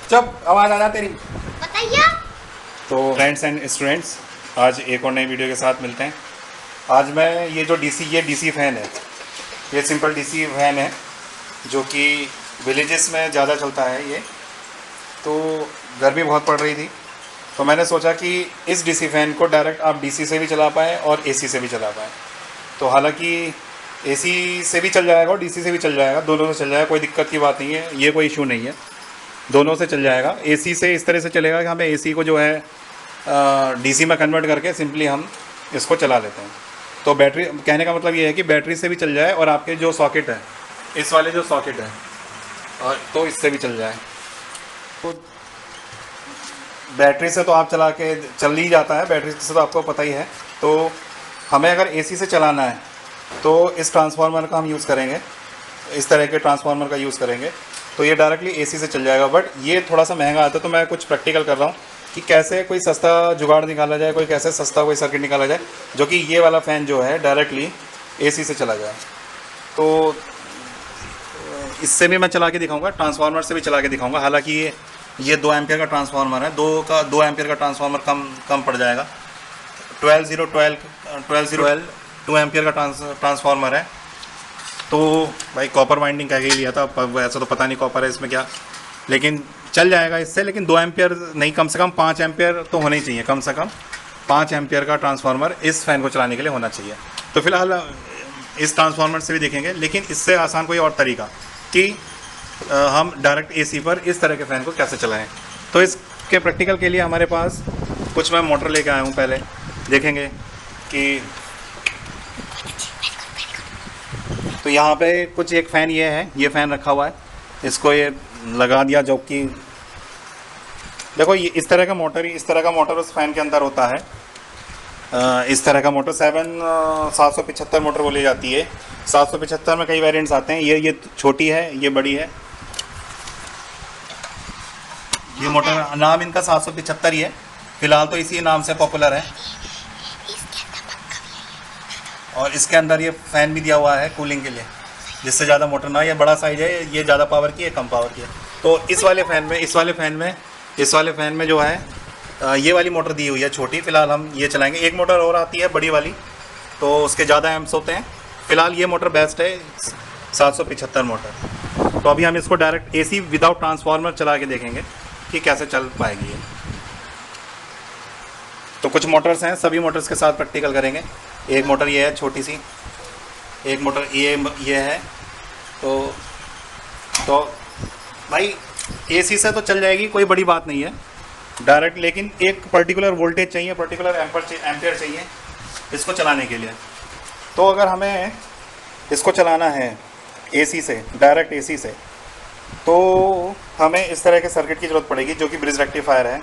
चुप, आवाज़ आ जा तेरी। बताइए। तो फ्रेंड्स एंड स्टूडेंट्स, आज एक और नई वीडियो के साथ मिलते हैं। आज मैं ये डीसी फ़ैन है, ये सिंपल डीसी फ़ैन है जो कि विलेजेस में ज़्यादा चलता है ये। तो गर्मी बहुत पड़ रही थी, तो मैंने सोचा कि इस डीसी फ़ैन को डायरेक्ट आप डीसी से भी चला पाएँ और एसी से भी चला पाएँ। तो हालांकि एसी से भी चल जाएगा और डीसी से भी चल जाएगा, दोनों से चल जाएगा, कोई दिक्कत की बात नहीं है, ये कोई इशू नहीं है, दोनों से चल जाएगा। एसी से इस तरह से चलेगा कि हमें एसी को जो है डीसी में कन्वर्ट करके सिंपली हम इसको चला लेते हैं। तो बैटरी, कहने का मतलब ये है कि बैटरी से भी चल जाए और आपके जो सॉकेट है, इस वाले जो सॉकेट है, और तो इससे भी चल जाए। तो बैटरी से तो आप चला के चल ही जाता है, बैटरी से तो आपको पता ही है। तो हमें अगर एसी से चलाना है तो इस ट्रांसफार्मर का हम यूज़ करेंगे, इस तरह के ट्रांसफार्मर का यूज़ करेंगे, तो ये डायरेक्टली एसी से चल जाएगा। बट ये थोड़ा सा महंगा आता है, तो मैं कुछ प्रैक्टिकल कर रहा हूँ कि कैसे कोई सस्ता जुगाड़ निकाला जाए, कोई कैसे सस्ता कोई सर्किट निकाला जाए जो कि ये वाला फ़ैन जो है डायरेक्टली एसी से चला जाए। तो इससे भी मैं चला के दिखाऊंगा, ट्रांसफार्मर से भी चला के दिखाऊंगा। हालांकि ये 2 एम्पियर का ट्रांसफार्मर है, 2 एम्पियर का ट्रांसफार्मर कम पड़ जाएगा। 12 2 एम्पियर का ट्रांसफार्मर है। तो भाई कॉपर वाइंडिंग कह के ही लिया था, वैसा तो पता नहीं कॉपर है इसमें क्या, लेकिन चल जाएगा इससे। लेकिन 2 एम्पियर नहीं, कम से कम 5 एम्पियर तो होने ही चाहिए, कम से कम 5 एम्पियर का ट्रांसफार्मर इस फ़ैन को चलाने के लिए होना चाहिए। तो फिलहाल इस ट्रांसफार्मर से भी देखेंगे, लेकिन इससे आसान कोई और तरीका कि हम डायरेक्ट एसी पर इस तरह के फ़ैन को कैसे चलाएं। तो इसके प्रैक्टिकल के लिए हमारे पास कुछ मैं मोटर लेके आया हूँ। पहले देखेंगे कि तो यहाँ पे कुछ एक फ़ैन ये है, ये फ़ैन रखा हुआ है, इसको ये लगा दिया, जो कि देखो ये इस तरह का मोटर उस फ़ैन के अंदर होता है। इस तरह का मोटर 775 मोटर बोली जाती है। 775 में कई वेरिएंट्स आते हैं, ये छोटी है, ये बड़ी है। ये मोटर नाम इनका 775 ही है, फिलहाल तो इसी नाम से पॉपुलर है। और इसके अंदर ये फ़ैन भी दिया हुआ है कूलिंग के लिए, जिससे ज़्यादा मोटर ना, ये बड़ा साइज है, ये ज़्यादा पावर की है, कम पावर की है। तो इस वाले फ़ैन में जो है ये वाली मोटर दी हुई है छोटी। फ़िलहाल हम ये चलाएंगे। एक मोटर और आती है बड़ी वाली, तो उसके ज़्यादा एम्प्स होते हैं। फ़िलहाल ये मोटर बेस्ट है, 775 मोटर। तो अभी हम इसको डायरेक्ट एसी विदाउट ट्रांसफार्मर चला के देखेंगे कि कैसे चल पाएगी ये। तो कुछ मोटर्स हैं, सभी मोटर्स के साथ प्रैक्टिकल करेंगे। एक मोटर ये है छोटी सी, एक मोटर ये है। तो भाई एसी से तो चल जाएगी, कोई बड़ी बात नहीं है डायरेक्ट, लेकिन एक पर्टिकुलर वोल्टेज चाहिए, पर्टिकुलर एम्पियर चाहिए इसको चलाने के लिए। तो अगर हमें इसको चलाना है एसी से, डायरेक्ट एसी से, तो हमें इस तरह के सर्किट की ज़रूरत पड़ेगी जो कि ब्रिज रेक्टिफायर है।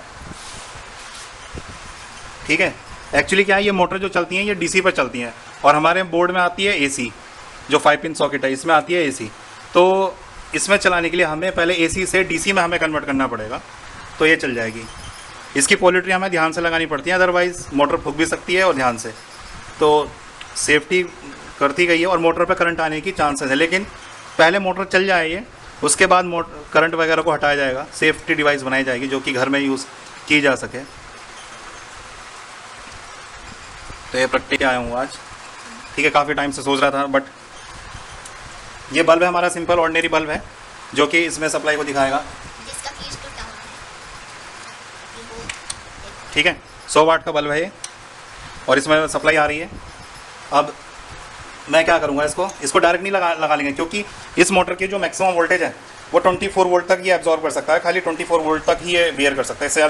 ठीक है, एक्चुअली क्या है, ये मोटर जो चलती हैं ये डीसी पर चलती हैं, और हमारे बोर्ड में आती है एसी, जो 5 पिन सॉकेट है इसमें आती है एसी। तो इसमें चलाने के लिए हमें पहले एसी से डीसी में हमें कन्वर्ट करना पड़ेगा, तो ये चल जाएगी। इसकी पोलेट्री हमें ध्यान से लगानी पड़ती है, अदरवाइज़ मोटर फूक भी सकती है, और ध्यान से तो सेफ्टी करती गई है, और मोटर पर करंट आने की चांसेस है। लेकिन पहले मोटर चल जाए ये, उसके बाद करंट वगैरह को हटाया जाएगा, सेफ्टी डिवाइस बनाई जाएगी जो कि घर में यूज़ की जा सके। तो ये प्रैक्टिस आया हूँ आज। ठीक है, काफ़ी टाइम से सोच रहा था, बट ये बल्ब है हमारा, सिंपल ऑर्डिनरी बल्ब है जो कि इसमें सप्लाई को दिखाएगा। ठीक है, 100 वाट का बल्ब है ये, और इसमें सप्लाई आ रही है। अब मैं क्या करूँगा, इसको डायरेक्ट नहीं लगा लेंगे, क्योंकि इस मोटर की जो मैक्सिमम वोल्टेज है वो 24 वोल्ट तक ये एब्जॉर्ब कर सकता है, खाली 24 वोल्ट तक ही ये बियर कर सकता है। इससे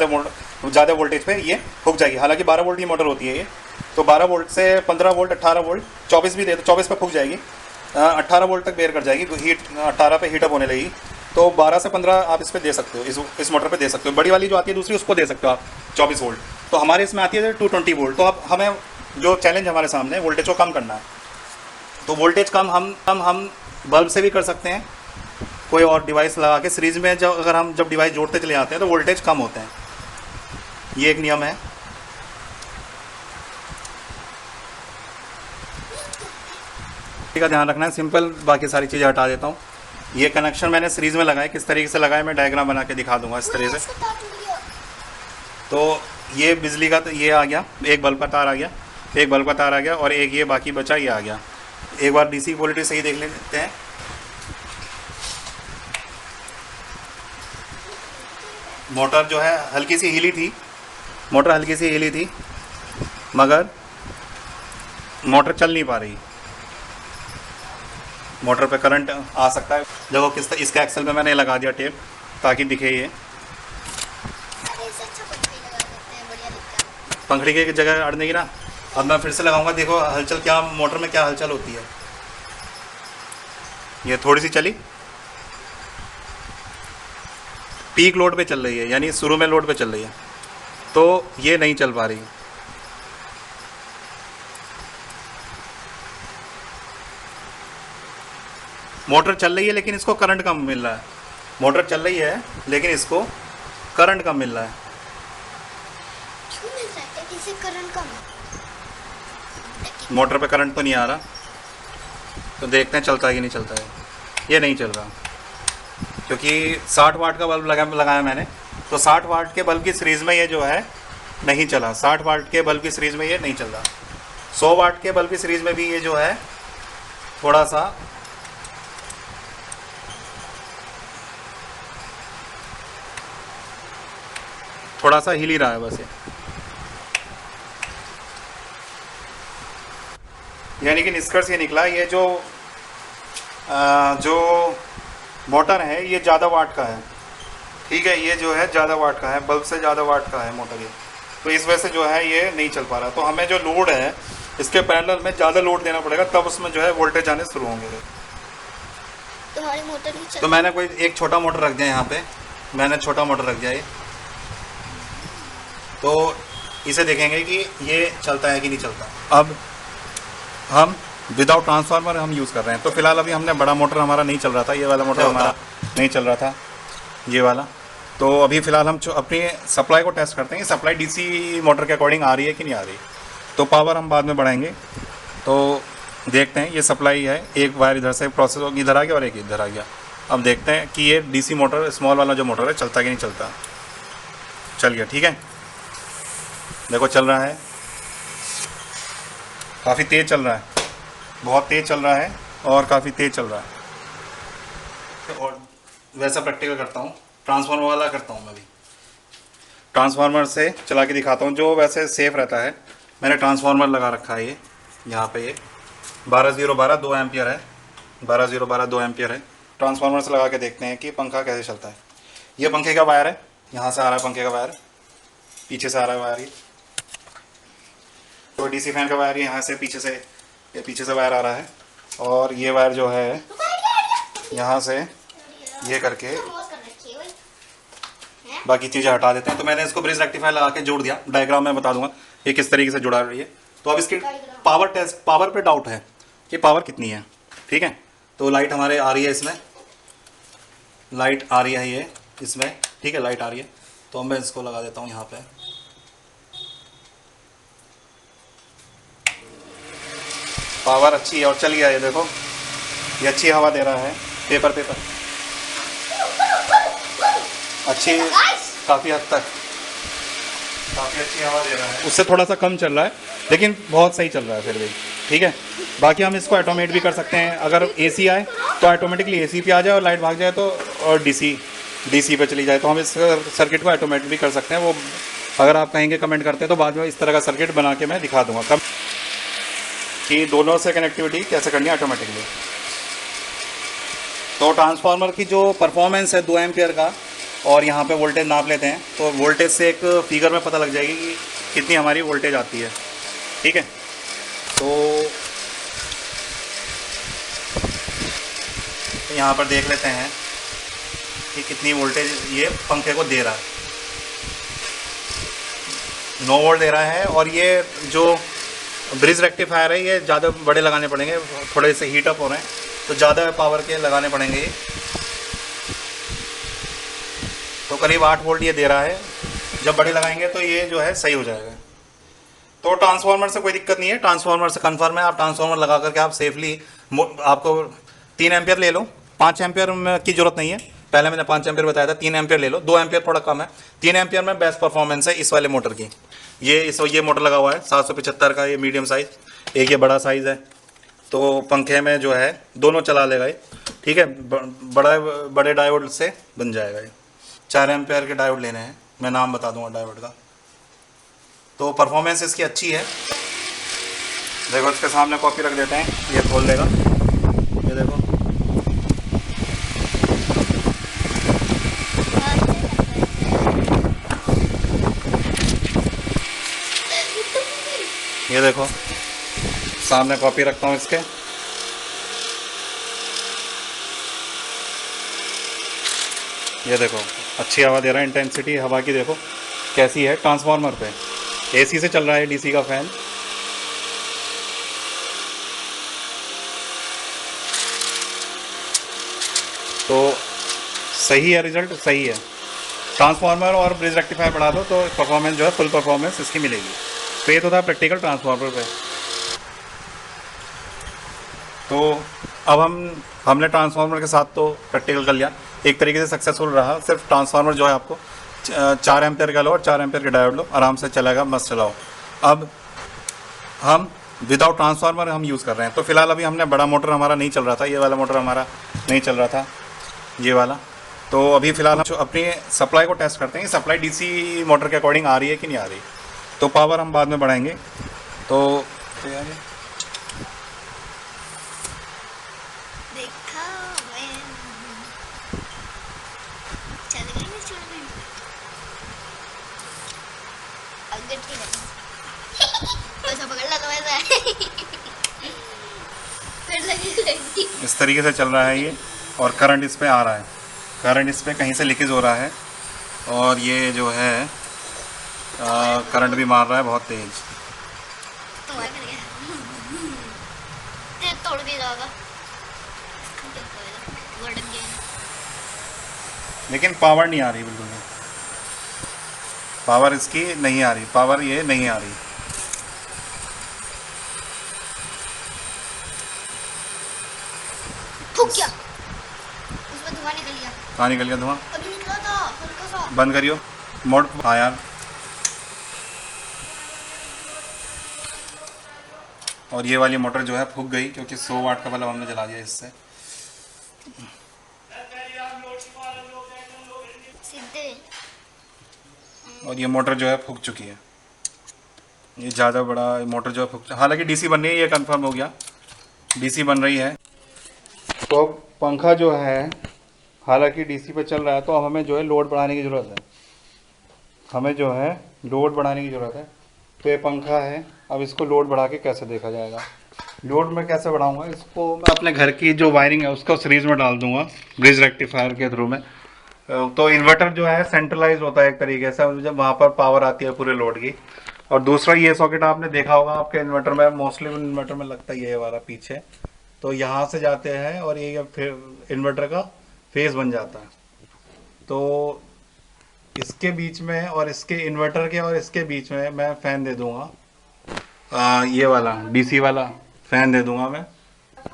ज़्यादा वोल्टेज पे ये फूक जाएगी। हालांकि 12 वोल्ट की मोटर होती है ये, तो 12 वोल्ट से 15 वोल्ट, 18 वोल्ट, 24 भी दे तो 24 पे फूक जाएगी, 18 वोल्ट तक बेयर कर जाएगी, हीट 18 पे हीटअप होने लगेगी। तो 12 से 15 आप इस पर दे सकते हो, इस मोटर पे दे सकते हो। बड़ी वाली जो आती है दूसरी, उसको दे सकते हो आप 24 वोल्ट। तो हमारे इसमें आती है 220 वोल्ट। तो अब हमें जो चैलेंज हमारे सामने, वोल्टेज को कम करना है। तो वोल्टेज कम हम बल्ब से भी कर सकते हैं, कोई और डिवाइस लगा के सीरीज में। जब डिवाइस जोड़ते चले जाते हैं तो वोल्टेज कम होते हैं, ये एक नियम है। का ध्यान रखना है, सिंपल, बाकी सारी चीज़ें हटा देता हूँ। ये कनेक्शन मैंने सीरीज़ में लगाया, किस तरीके से लगाया मैं डायग्राम बना के दिखा दूंगा इस तरीके से। तो ये बिजली का तो ये आ गया, एक बल्ब का तार आ गया, एक बल्ब का तार आ गया, और एक ये बाकी बचा ये आ गया। एक बार डीसी की क्वालिटी सही देख लेते हैं। मोटर जो है हल्की सी हिली थी, मोटर हल्की सी हिली थी, मगर मोटर चल नहीं पा रही। मोटर पे करंट आ सकता है। देखो किस तरह इसके एक्सल पे मैंने लगा दिया टेप ताकि दिखे ये। पंखड़ी की जगह अड़ने की ना। अब मैं फिर से लगाऊंगा, देखो हलचल क्या, मोटर में क्या हलचल होती है। ये थोड़ी सी चली, पीक लोड पे चल रही है, यानी शुरू में लोड पे चल रही है, तो ये नहीं चल पा रही। मोटर चल रही है लेकिन इसको करंट कम मिल रहा है। मोटर चल रही है लेकिन इसको करंट कम मिल रहा है। क्यों मिल रहा है? किसी करंट कम? मोटर पे करंट तो नहीं आ रहा, तो देखते हैं चलता है कि नहीं चलता है। ये नहीं चल रहा क्योंकि 60 वाट का बल्ब लगाया मैंने, तो 60 वाट के बल्ब की सीरीज़ में ये जो है नहीं चला। 60 वाट के बल्ब की सीरीज़ में ये नहीं चल रहा। 100 वाट के बल्ब की सीरीज़ में भी ये जो है थोड़ा सा हिल ही रहा है बस ये। यानी कि निष्कर्ष ये निकला, ये जो मोटर है ये ज़्यादा वाट का है। ठीक है, ये जो है ज़्यादा वाट का है, बल्ब से ज़्यादा वाट का है मोटर ये, तो इस वजह से जो है ये नहीं चल पा रहा। तो हमें जो लोड है इसके पैरेलल में ज़्यादा लोड देना पड़ेगा, तब उसमें जो है वोल्टेज आने शुरू होंगे। तुम्हारी मोटर नहीं चल। तो मैंने कोई एक छोटा मोटर रख दिया यहाँ पे, मैंने छोटा मोटर रख दिया ये, तो इसे देखेंगे कि ये चलता है कि नहीं चलता। अब हम विदाउट ट्रांसफार्मर हम यूज़ कर रहे हैं। तो फिलहाल अभी हमने बड़ा मोटर हमारा नहीं चल रहा था, ये वाला मोटर हमारा नहीं चल रहा था, ये वाला। तो अभी फ़िलहाल हम अपनी सप्लाई को टेस्ट करते हैं, सप्लाई डीसी मोटर के अकॉर्डिंग आ रही है कि नहीं आ रही। तो पावर हम बाद में बढ़ाएंगे। तो देखते हैं, ये सप्लाई है, एक वायर इधर से प्रोसेस इधर आ गया और एक इधर आ गया। अब देखते हैं कि ये डीसी मोटर स्मॉल वाला जो मोटर है चलता कि नहीं चलता। चल गया, ठीक है, देखो चल रहा है, काफ़ी तेज़ चल रहा है, बहुत तेज़ चल रहा है और काफ़ी तेज़ चल रहा है। और वैसा प्रैक्टिकल करता हूँ, ट्रांसफार्मर वाला करता हूँ मैं भी। ट्रांसफार्मर से चला के दिखाता हूँ जो वैसे सेफ़ रहता है। मैंने ट्रांसफार्मर लगा रखा है ये यहाँ पे, ये 12012 2 एम्पियर है, 12012 2 एम्पियर है। ट्रांसफार्मर से लगा के देखते हैं कि पंखा कैसे चलता है। ये पंखे का वायर है, यहाँ से आ रहा है पंखे का वायर, पीछे से आ रहा है वायर, तो डीसी फैन का वायर यहाँ से पीछे से, ये पीछे से वायर आ रहा है, और ये वायर जो है यहाँ से ये करके बाकी चीज़ें हटा देते हैं। तो मैंने इसको ब्रिज रेक्टिफायर लगा के जोड़ दिया, डायग्राम में बता दूंगा ये किस तरीके से जुड़ा रही है। तो अब इसकी पावर टेस्ट, पावर पे डाउट है कि पावर कितनी है, ठीक है। तो लाइट हमारे आ रही है, इसमें लाइट आ रही है ये इसमें, ठीक है, लाइट आ रही है। तो मैं इसको लगा देता हूँ यहाँ पे, पावर अच्छी है और चल गया, ये देखो ये अच्छी हवा दे रहा है। पेपर अच्छी, काफ़ी हद तक काफ़ी अच्छी हवा दे रहा है। उससे थोड़ा सा कम चल रहा है लेकिन बहुत सही चल रहा है फिर भी, ठीक है। बाकी हम इसको ऑटोमेट भी कर सकते हैं, अगर एसी आए तो ऑटोमेटिकली एसी पे आ जाए और लाइट भाग जाए तो और डीसी पे चली जाए, तो हम इस सर्किट को ऑटोमेट भी कर सकते हैं। वो अगर आप कहेंगे कमेंट करते हैं तो बाद में इस तरह का सर्किट बना के मैं दिखा दूँगा कब कि दोनों से कनेक्टिविटी कैसे करनी है ऑटोमेटिकली। तो ट्रांसफार्मर की जो परफॉर्मेंस है 2 एम्पियर का, और यहाँ पे वोल्टेज नाप लेते हैं, तो वोल्टेज से एक फिगर में पता लग जाएगी कि कितनी हमारी वोल्टेज आती है, ठीक है। तो यहाँ पर देख लेते हैं कि कितनी वोल्टेज ये पंखे को दे रहा है। 9 वोल्ट दे रहा है, और ये जो ब्रिज रेक्टिफायर है ये ज़्यादा बड़े लगाने पड़ेंगे, थोड़े से हीट अप हो रहे हैं तो ज़्यादा पावर के लगाने पड़ेंगे ये। तो करीब 8 वोल्ट ये दे रहा है, जब बड़े लगाएंगे तो ये जो है सही हो जाएगा। तो ट्रांसफार्मर से कोई दिक्कत नहीं है, ट्रांसफार्मर से कन्फर्म है। आप ट्रांसफार्मर लगा करके आप सेफली, आपको 3 एम्पियर ले लो, 5 एम्पियर की जरूरत नहीं है। पहले मैंने 5 एम्पियर बताया था, 3 एम्पियर ले लो, 2 एम्पियर थोड़ा कम है। 3 एम्पियर में बेस्ट परफॉर्मेंस है इस वाले मोटर की। ये मोटर लगा हुआ है 775 का, ये मीडियम साइज़, एक ये बड़ा साइज़ है। तो पंखे में जो है दोनों चला लेगा ये, ठीक है। बड़े डायोड से बन जाएगा ये। 4 एम्पियर के डायोड लेने हैं, मैं नाम बता दूंगा डायोड का। तो परफॉर्मेंस इसकी अच्छी है। देखो इसके सामने कॉपी रख देते हैं, ये खोल देगा, ये देखो। ये देखो सामने कॉपी रखता हूँ इसके, ये देखो अच्छी हवा दे रहा है। इंटेंसिटी हवा की देखो कैसी है। ट्रांसफार्मर पे एसी से चल रहा है, डीसी का फैन। तो सही है, रिजल्ट सही है। ट्रांसफार्मर और ब्रिज रेक्टिफायर बढ़ा दो तो परफॉर्मेंस जो है फुल परफॉर्मेंस इसकी मिलेगी। तो ये तो था प्रैक्टिकल ट्रांसफार्मर पे। तो अब हमने ट्रांसफार्मर के साथ तो प्रैक्टिकल कर लिया, एक तरीके से सक्सेसफुल रहा। सिर्फ ट्रांसफार्मर जो है आपको 4 एम्पियर का लो और 4 एम्पियर के डायोड लो, आराम से चलेगा, मस्त चलाओ। अब हम विदाउट ट्रांसफार्मर हम यूज़ कर रहे हैं। तो फिलहाल अभी हमने बड़ा मोटर हमारा नहीं चल रहा था, ये वाला मोटर हमारा नहीं चल रहा था, ये वाला। तो अभी फ़िलहाल हम अपनी सप्लाई को टेस्ट करते हैं, सप्लाई डीसी मोटर के अकॉर्डिंग आ रही है कि नहीं आ रही। तो पावर हम बाद में बढ़ाएंगे। तो यार देखा मैं चल गई मैं चल गई अगर ठीक है पैसा पकड़ ला तो वैसा फिर लगी इस तरीके से चल रहा है ये, और करंट इस पे आ रहा है, करंट इस पे कहीं से लीकेज हो रहा है, और ये जो है करंट भी मार रहा है बहुत तेज। तो कर गया ते तोड़ भी जाएगा गोल्डन गेम। लेकिन पावर नहीं आ रही, बिल्कुल नहीं पावर इसकी नहीं आ रही, पावर ये नहीं आ रही। फूक गया उसमें धुआं निकल गया। कहाँ निकल गया धुआं? अभी निकला था हल्का सा। बंद करियो मोड। हाँ यार, और ये वाली मोटर जो है फूक गई क्योंकि 100 वाट का बल्ब हमने जला दिया इससे। सीधे और ये मोटर जो है फूक चुकी है, ये ज़्यादा बड़ा मोटर जो है फूक, हालांकि डीसी बन रही है, ये कंफर्म हो गया डीसी बन रही है। तो पंखा जो है हालांकि डीसी पे चल रहा है, तो अब हमें जो है लोड बढ़ाने की ज़रूरत है, हमें जो है लोड बढ़ाने की ज़रूरत है। तो ये पंखा है, अब इसको लोड बढ़ा के कैसे देखा जाएगा। लोड में कैसे बढ़ाऊंगा इसको, मैं अपने घर की जो वायरिंग है उसको सीरीज में डाल दूंगा ब्रिज रेक्टिफायर के थ्रू में। तो इन्वर्टर जो है सेंट्रलाइज होता है एक तरीके से, जब वहाँ पर पावर आती है पूरे लोड की। और दूसरा ये सॉकेट आपने देखा होगा आपके इन्वर्टर में, मोस्टली इन्वर्टर में लगता ही है ये वाला पीछे, तो यहाँ से जाते हैं और ये फिर इन्वर्टर का फेस बन जाता है। तो इसके बीच में और इसके इन्वर्टर के और इसके बीच में मैं फ़ैन दे दूंगा, ये वाला डीसी वाला फ़ैन दे दूंगा मैं।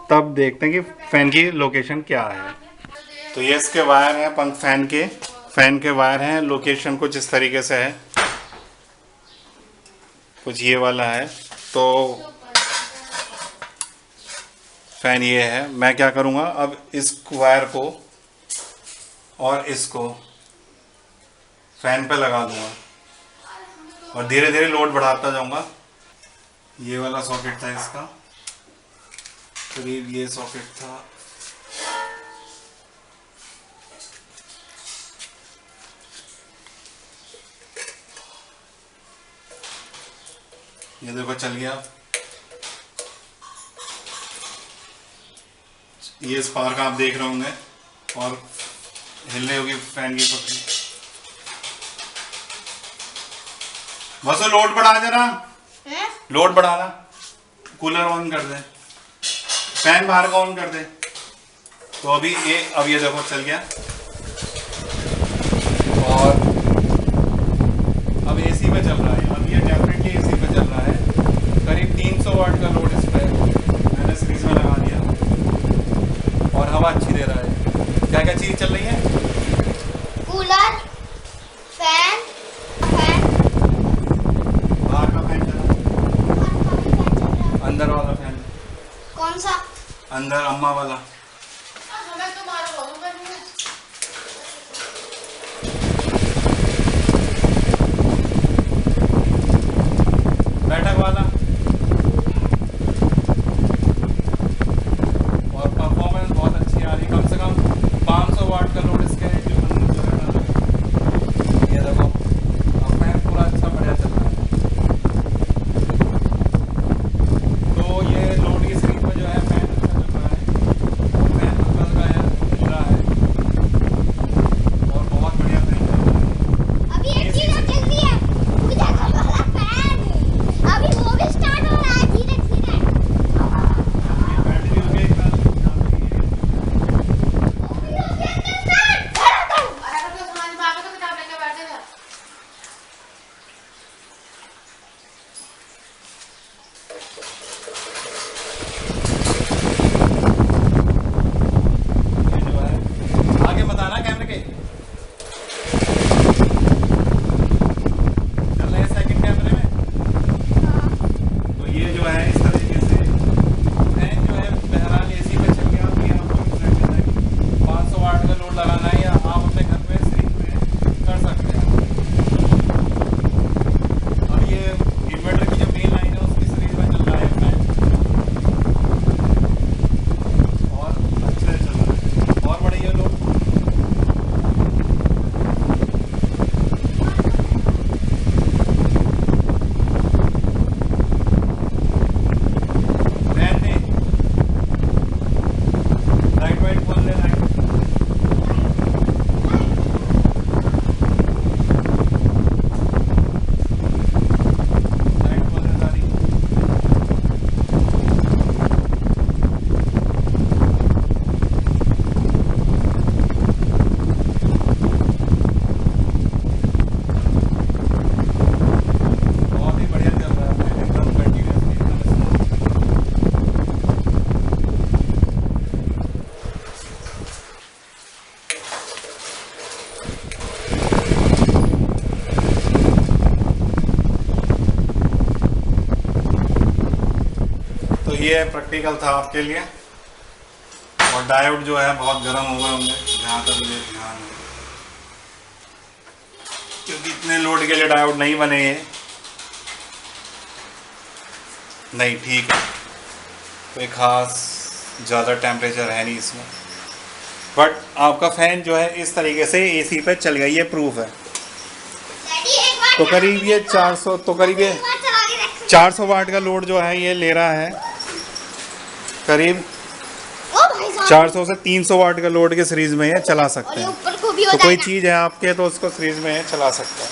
तब देखते हैं कि फ़ैन की लोकेशन क्या है। तो ये इसके वायर हैं, फ़ैन के वायर हैं, लोकेशन कुछ इस तरीके से है, कुछ ये वाला है। तो फ़ैन ये है, मैं क्या करूँगा अब इस वायर को और इसको फ़ैन पे लगा दूंगा और धीरे धीरे लोड बढ़ाता जाऊंगा। ये वाला सॉकेट था इसका, करीब ये सॉकेट था, ये देखो चल गया। ये स्पार्क आप देख रहे होंगे और हिलने होगी फैन की पटरी। बस लोड बढ़ा जरा, लोड बढ़ाना, कूलर ऑन कर दे, फैन बाहर का ऑन कर दे। तो अब ये देखो चल गया। और अब एसी पे चल रहा है, अब ये डेफिनेटली एसी पे चल रहा है। करीब 300 वाट का लोड इस पर मैंने सीरीज में लगा दिया और हवा अच्छी दे रहा है। चीज़ चल रही है? कूलर, फैन, बाहर का फैन चला, अंदर वाला फैन, कौन सा? अंदर अम्मा वाला। बैठक वाला। और परफॉर्मेंस बहुत अच्छी आ रही, कम से कम 500 वाट का लोड इसके जो है ना। ये देखो अब फैन पूरा अच्छा बढ़िया चल रहा है। तो ये लोड की स्क्रीन पर जो है फैन अच्छा चल रहा है, और फैन अंकल का है मिल रहा है, और बहुत बढ़िया फैन चल रहा है। अभी एक चीज चल रही है, मुझे वाला फैन अभी वो भी स्टार्ट हो रहा है धीरे धीरे। ये बैटरी हो गई कल ये जो है आगे बताना कैमरे के चल रहे हैं सेकंड कैमरे में। तो ये जो है इस तरीके से फैन जो है बहरहाल एसी पे चल गया। अभी आपको 500 वाट का लोड लगाना है या आप अपने घर पे सीरीज में कर सकते हैं। अब ये इन्वर्टर की जो मेन लाइन है उसकी सीरीज में चल रहा है फैन, और अच्छे से चल रहा है, और बढ़िया लोड। फैन ने लाइट वाइट खोल ले, लाइट लाइट खोल दे सारी। बहुत ही बढ़िया चल रहा है फैन, एकदम कंटिन्यूअसली, एकदम स्मूथ। तो ये प्रैक्टिकल था आपके लिए, और डायोड जो है बहुत गर्म हो गए होंगे जहाँ तक मुझे ध्यान है, क्योंकि इतने लोड के लिए डायोड नहीं बने ये। नहीं ठीक है, कोई ख़ास ज़्यादा टेम्परेचर है नहीं इसमें, बट आपका फ़ैन जो है इस तरीके से एसी पे चल गया, ये प्रूफ है। डैडी एक बार तो करीब ये 400 तो करीब ये एक बार चला के देख। 400 वाट का लोड जो है ये ले रहा है, करीब ओ भाई साहब 400 से 300 वाट का लोड के सीरीज में ये चला और सकते ये हैं। ऊपर को भी हो तो कोई जाएगा। चीज़ है आपके तो उसको सीरीज में चला सकते हैं।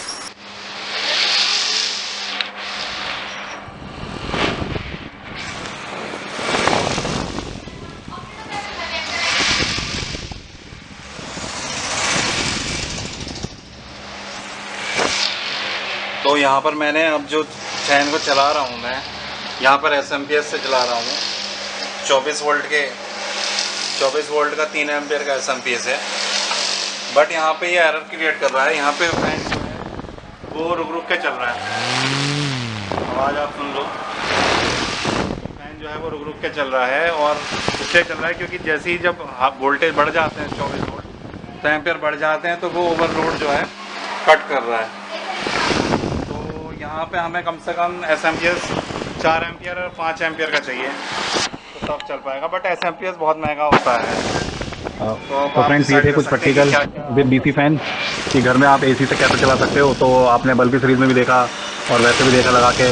तो यहाँ पर मैंने अब जो फैन को चला रहा हूँ मैं, यहाँ पर SMPS से चला रहा हूँ। 24 वोल्ट का 3 एम्पियर का SMPS है, बट यहाँ पे ये एरर क्रिएट कर रहा है। यहाँ पे फैन जो है वो रुक रुक के चल रहा है, आवाज़ आप सुन लो। फैन जो है वो रुक रुक के चल रहा है, और इसलिए चल रहा है क्योंकि जैसे ही जब वोल्टेज बढ़ जाते हैं 24 वोल्ट तो एम्पियर बढ़ जाते हैं, तो वो ओवरलोड जो है कट कर रहा है। तो यहाँ पे हमें कम से कम SMPS 4 एम्पियर और 5 एम्पियर का चाहिए, तो तब चल पाएगा, बट SMPS बहुत महंगा होता है। तो फ्रेंड्स ये थे कुछ प्रैक्टिकल विद डीसी फैन कि घर में आप एसी से कैसे चला सकते हो। तो आपने बल्ब की सीरीज में भी देखा और वैसे भी देखा लगा के,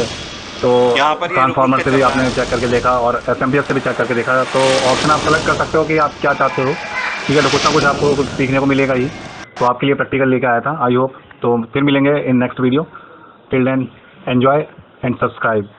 तो यहाँ पर ये ट्रांसफार्मर रुक से के भी चल रहा आपने है। चेक करके देखा और SMPS से भी चेक करके देखा। तो ऑप्शन आप सेलेक्ट कर सकते हो कि आप क्या चाहते हो, ठीक है। तो कुछ ना कुछ आपको कुछ सीखने को मिलेगा ही, तो आपके लिए प्रैक्टिकल लेके आया था, आई होप। तो फिर मिलेंगे in next video, till then enjoy and subscribe.